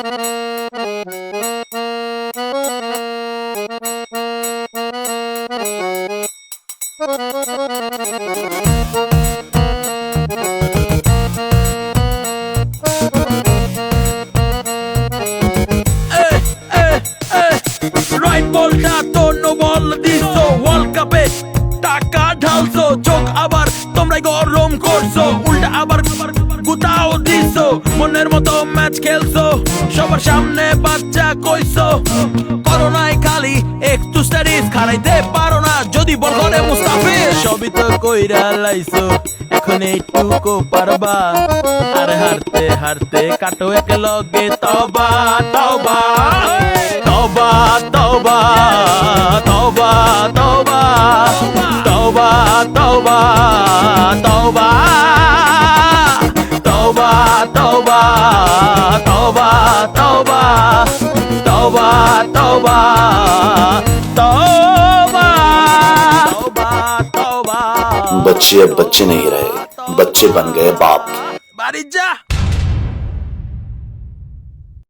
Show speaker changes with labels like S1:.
S1: Right বলটা তো no ball দিছো, ওয়ার্ল্ড কাপে টাকা ঢালছো, চোখ আবার তোমরাই গরম করছো, উল্টা আবার গুতাও দিছো, মনের মতো ম্যাচ খেলছো, সবার সামনে বাচ্চা কইছো, করোনায় খালি একটু স্টাডিজ খারাইতে পারো না, যদি বল করে মুস্তাফিজ। সবই তো কইরা লাইছো, এখন এইটুকু পারবা, আর হারতে হারতে কাটো এক লগে তবা তবা তবা তবা তবা তবা তবা তবা তবা তবা তবা তবা তবা তবা তবা তবা তবা।
S2: बच्चे अब बच्चे नहीं रहे, बच्चे बन गए बाप।
S1: बारी जा।